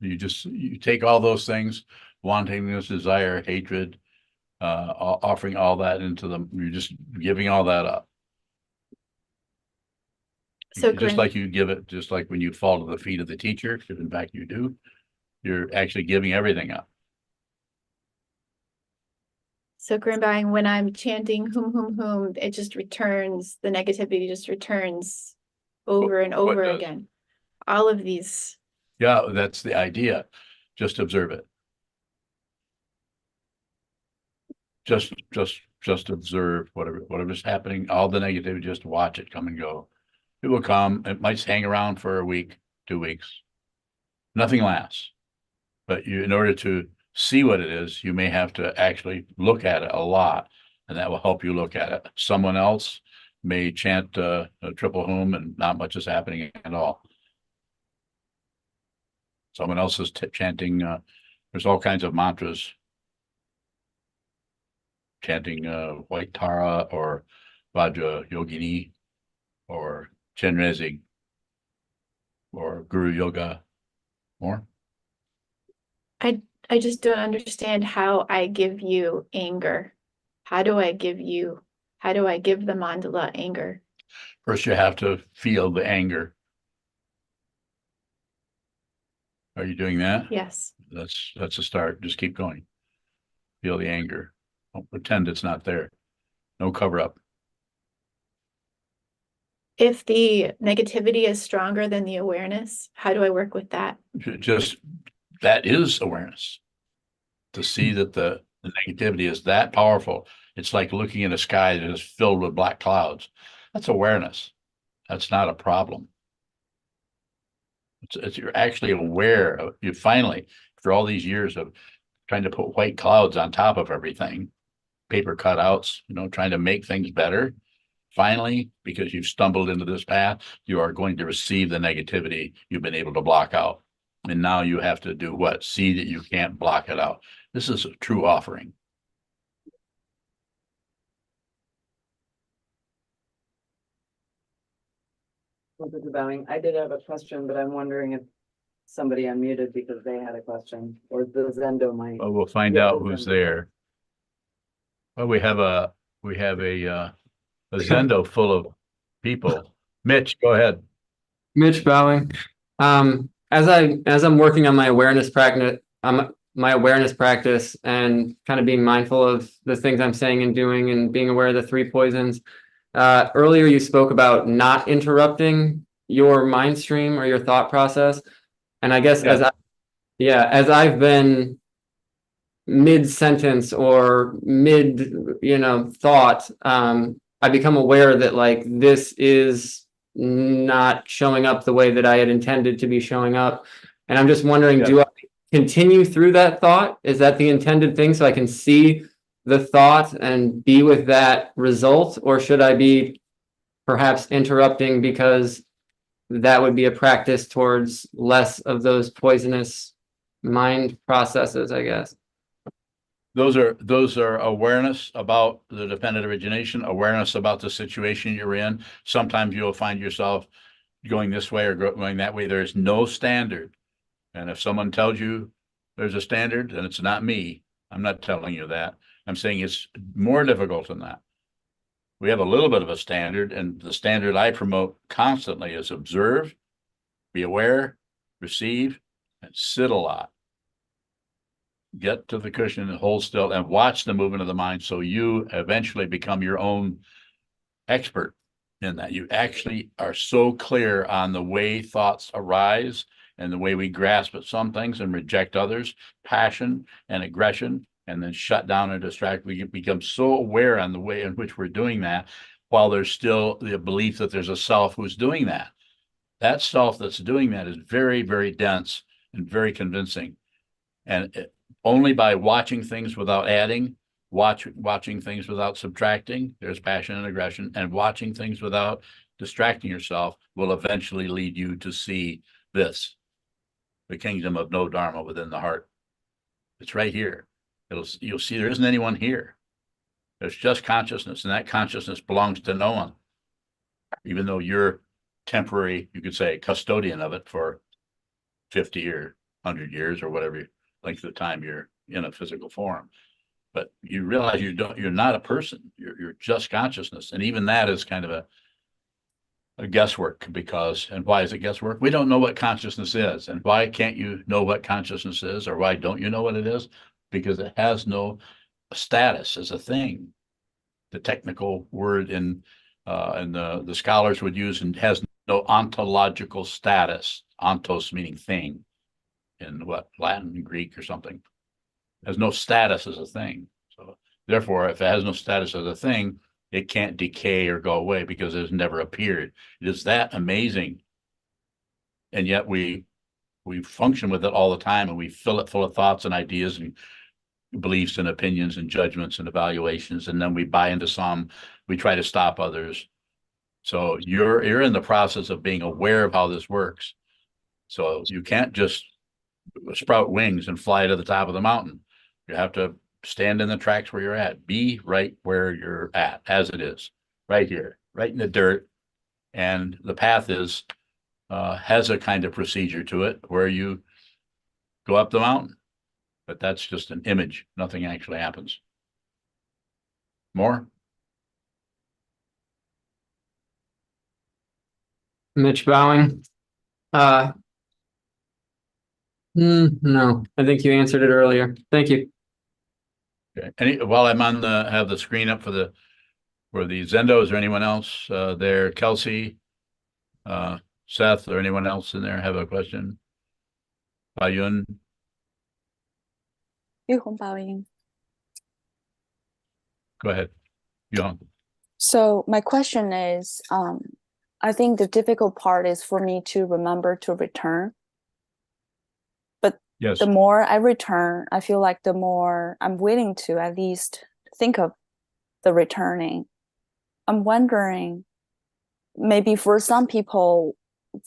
You take all those things, wantingness, desire, hatred, offering all that into them. You're just giving all that up. So Just Corinne, like you give it, just like when you fall to the feet of the teacher, if in fact you do, you're actually giving everything up. so Corinne, when I'm chanting whom, it just returns, the negativity just returns over and What over does? again. All of these. Yeah, that's the idea. Just observe it. Just observe whatever's happening, all the negativity, just watch it come and go. It will come, it might hang around for a week, 2 weeks. Nothing lasts. But in order to see what it is, you may have to actually look at it a lot, and that will help you look at it. Someone else may chant a triple hum and not much is happening at all. Someone else is chanting, there's all kinds of mantras. Chanting White Tara or Vajra Yogini or Chenrezig or Guru Yoga. More? I just don't understand how I give you anger. How do I give the mandala anger? First, you have to feel the anger. Are you doing that? Yes. That's a start. Just keep going. Feel the anger. Don't pretend it's not there. No cover up. If the negativity is stronger than the awareness, how do I work with that? Just that is awareness. To see that the negativity is that powerful. It's like looking at a sky that is filled with black clouds. That's awareness. That's not a problem. You're actually aware of, you finally, after all these years of trying to put white clouds on top of everything, paper cutouts, trying to make things better. Finally, because you've stumbled into this path, you are going to receive the negativity you've been able to block out. And now you have to do what? See that you can't block it out. This is a true offering. Bowing. I did have a question, but I'm wondering if somebody unmuted because they had a question, or the Zendo might. Well, we'll find Yeah, out the who's Zendo. there. Well, we have a Zendo full of people. Mitch, go ahead. Mitch Bowing. As I'm working on my awareness practice, and kind of being mindful of the things I'm saying and doing and being aware of the 3 poisons. Earlier you spoke about not interrupting your mind stream or your thought process. And I guess as I've been mid-sentence or mid, thought, I become aware that like this is not showing up the way that I had intended to be showing up. And I'm just wondering, do I continue through that thought? Is that the intended thing so I can see the thought and be with that result? Or should I be perhaps interrupting because that would be a practice towards less of those poisonous mind processes, I guess? Those are awareness about the dependent origination, awareness about the situation you're in. Sometimes you'll find yourself going this way or going that way. There's no standard. And if someone tells you there's a standard, then it's not me. I'm not telling you that. I'm saying it's more difficult than that. We have a little bit of a standard, and the standard I promote constantly is observe, be aware, receive, and sit a lot. Get to the cushion and hold still and watch the movement of the mind so you eventually become your own expert in that. You actually are so clear on the way thoughts arise and the way we grasp at some things and reject others, passion and aggression, and then shut down and distract. We become so aware on the way in which we're doing that, while there's still the belief that there's a self who's doing that. That self that's doing that is very, very dense and very convincing. And only by watching things without adding, watching things without subtracting, there's passion and aggression, and watching things without distracting yourself will eventually lead you to see this, the kingdom of no Dharma within the heart. It's right here. You'll see there isn't anyone here. There's just consciousness, and that consciousness belongs to no one. Even though you're temporary, you could say, custodian of it for 50 or 100 years or whatever length of time you're in a physical form. But you realize you're not a person, you're just consciousness. And even that is kind of a guesswork, because, and why is it guesswork? We don't know what consciousness is. And why can't you know what consciousness is, or why don't you know what it is? Because it has no status as a thing. The technical word and the scholars would use, and has no ontological status. Ontos meaning thing in what, Latin, Greek, or something. Has no status as a thing. So therefore, if it has no status as a thing, it can't decay or go away because it's never appeared. It is that amazing. And yet we function with it all the time, and we fill it full of thoughts and ideas and beliefs and opinions and judgments and evaluations. And then we buy into some, we try to stop others. So you're in the process of being aware of how this works. So you can't just sprout wings and fly to the top of the mountain. You have to stand in the tracks where you're at. Be right where you're at, as it is, right here, right in the dirt. And the path is has a kind of procedure to it where you go up the mountain. But that's just an image. Nothing actually happens. More? Mitch Bowing. No, I think you answered it earlier. Thank you. Okay. While I'm on have the screen up for the Zendo, is there anyone else there? Kelsey, Seth, or anyone else in there have a question? Bayun? Go ahead. Yuhong. So my question is, I think the difficult part is for me to remember to return. But yes, the more I return, I feel like the more I'm willing to at least think of the returning. I'm wondering, maybe for some people,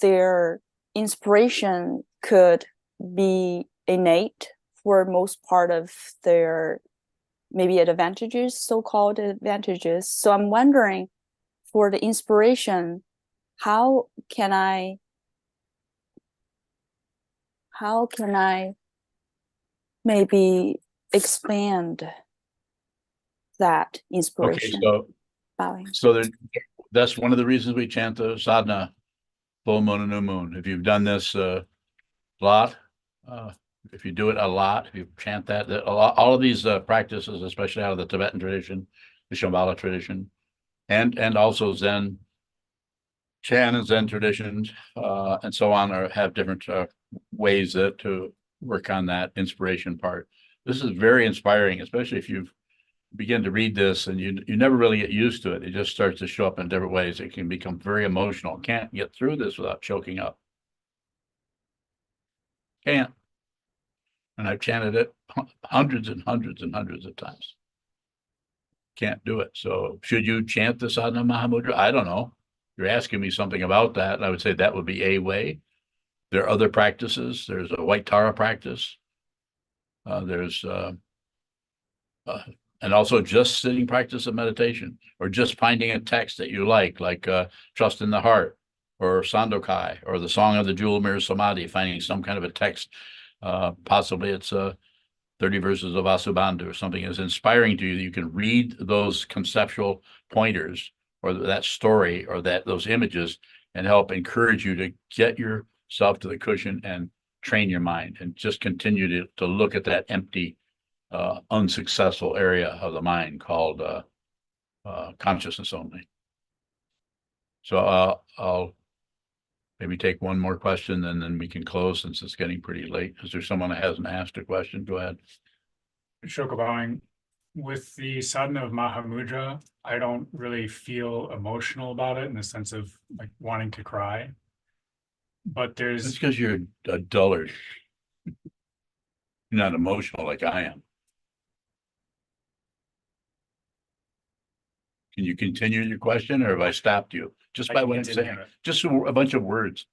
their inspiration could be innate for most part of their maybe advantages, so-called advantages. So I'm wondering, for the inspiration, how can I maybe expand that inspiration? Okay, so that's one of the reasons we chant the sadhana, full moon and new moon. If you've done this a lot, if you do it a lot, if you chant that all of these practices, especially out of the Tibetan tradition, the Shambhala tradition, and also Zen, Chan and Zen traditions, and so on, have different ways to work on that inspiration part. This is very inspiring, especially if you begin to read this and you never really get used to it. It just starts to show up in different ways. It can become very emotional. Can't get through this without choking up. Can't. And I've chanted it hundreds and hundreds and hundreds of times. Can't do it. So should you chant the Sadhana Mahamudra? I don't know. You're asking me something about that, and I would say that would be a way. There are other practices. There's a White Tara practice. There's and also just sitting practice of meditation, or just finding a text that you like Trust in the Heart, or Sandokai, or the Song of the Jewel Mirror Samadhi, finding some kind of a text. Possibly it's 30 verses of Vasubandhu or something is inspiring to you. You can read those conceptual pointers, or that story, or those images, and help encourage you to get yourself to the cushion and train your mind, and just continue to look at that empty, unsuccessful area of the mind called consciousness only. So I'll maybe take one more question, and then we can close since it's getting pretty late. Is there someone that hasn't asked a question? Go ahead. Sokuzan, with the sadhana of Mahamudra, I don't really feel emotional about it in the sense of like wanting to cry. But It's because you're a dullard. You're not emotional like I am. Can you continue your question, or have I stopped you? Just by what I'm saying, just a bunch of words.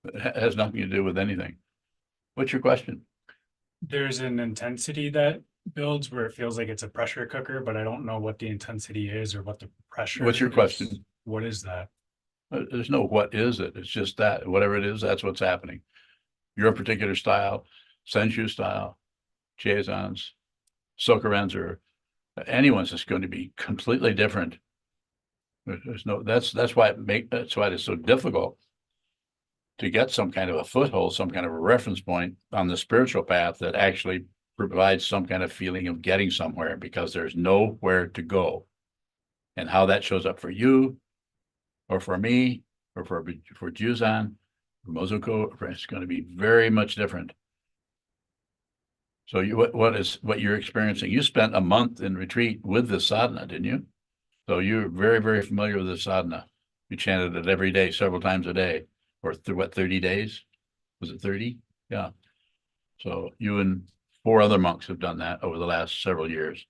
It has nothing to do with anything. What's your question? There's an intensity that builds where it feels like it's a pressure cooker, but I don't know what the intensity is or what the pressure. What's your question? What is that? There's no what is it. It's just that whatever it is, that's what's happening. your particular style, Senshu style, Chiazans, Sokuzans, or anyone's is going to be completely different. There's no, that's why that's why it's so difficult to get some kind of a foothold, some kind of a reference point on the spiritual path that actually provides some kind of feeling of getting somewhere, because there's nowhere to go. And how that shows up for you, or for me, or for Juzan, for Mozuko, it's going to be very much different. So what you're experiencing? You spent a month in retreat with the sadhana, didn't you? So you're very, very familiar with the sadhana. You chanted it every day, several times a day, or 30 days? Was it 30? Yeah. So you and 4 other monks have done that over the last several years.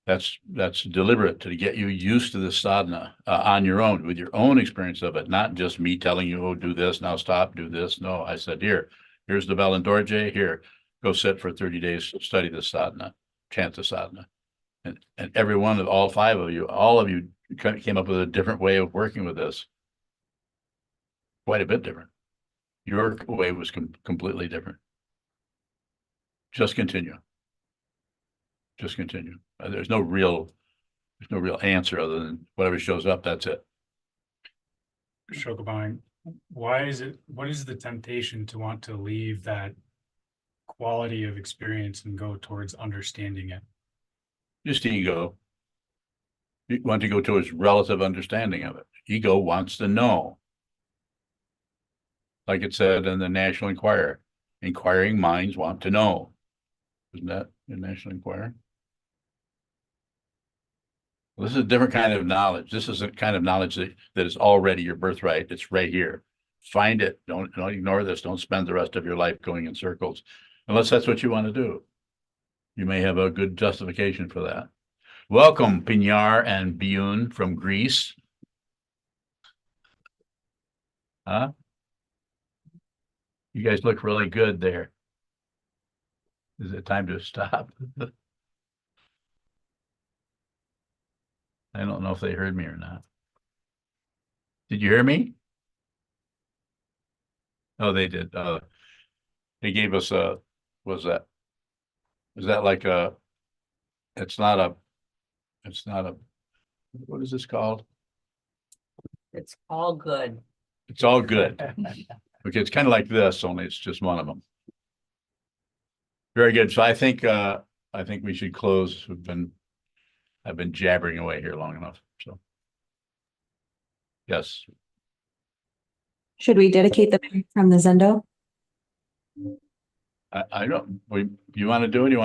That's deliberate to get you used to the sadhana on your own, with your own experience of it, not just me telling you, oh, do this, now stop, do this. No, I said, here's the bell and dorje, here, go sit for 30 days, study the sadhana, chant the sadhana. And every one of all 5 of you, all of you came up with a different way of working with this. Quite a bit different. Your way was completely different. Just continue. Just continue. There's no real answer other than whatever shows up. That's it. Shokubang, what is the temptation to want to leave that quality of experience and go towards understanding it? Just ego. You want to go towards relative understanding of it. Ego wants to know. Like it said in the National Enquirer, inquiring minds want to know. Isn't that the National Enquirer? Well, this is a different kind of knowledge. This is a kind of knowledge that is already your birthright. It's right here. Find it. Don't ignore this. Don't spend the rest of your life going in circles, unless that's what you want to do. You may have a good justification for that. Welcome, Pinyar and Biyun from Greece. Huh? You guys look really good there. Is it time to stop? I don't know if they heard me or not. Did you hear me? Oh, they did. They gave us a, is that like a, it's not a, what is this called? It's all good. It's all good. Okay, it's kind of like this, only it's just one of them. Very good. So I think we should close. I've been jabbering away here long enough. So yes. Should we dedicate the prayer from the Zendo? I don't, you want to do it? You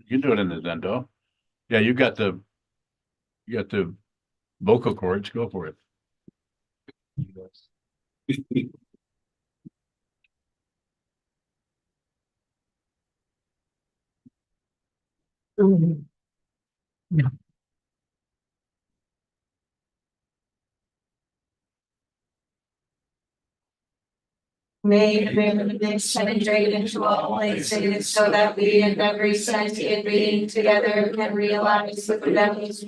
can do it in the Zendo. Yeah, you got the vocal cords. Go for it. May the benefits penetrate into all places, so that we and every sentient being together can realize the benefits.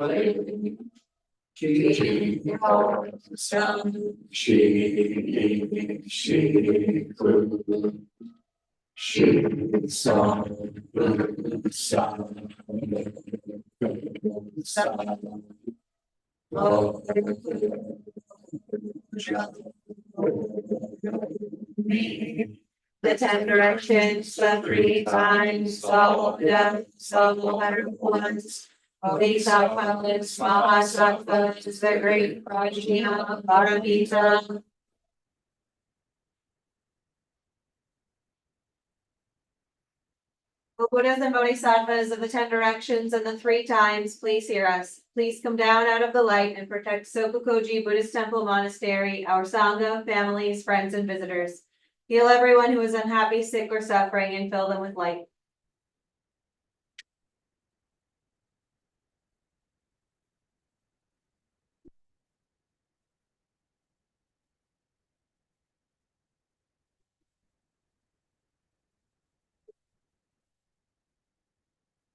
The 10 directions, the 3 times, all of them, all the ones. These are comments, Mahasattva is the great Prajna Paramita. The Buddhas and Bodhisattvas of the 10 directions and the 3 times, please hear us. Please come down out of the light and protect Sokukoji Buddhist Temple Monastery, our Sangha, families, friends, and visitors. Heal everyone who is unhappy, sick, or suffering, and fill them with light.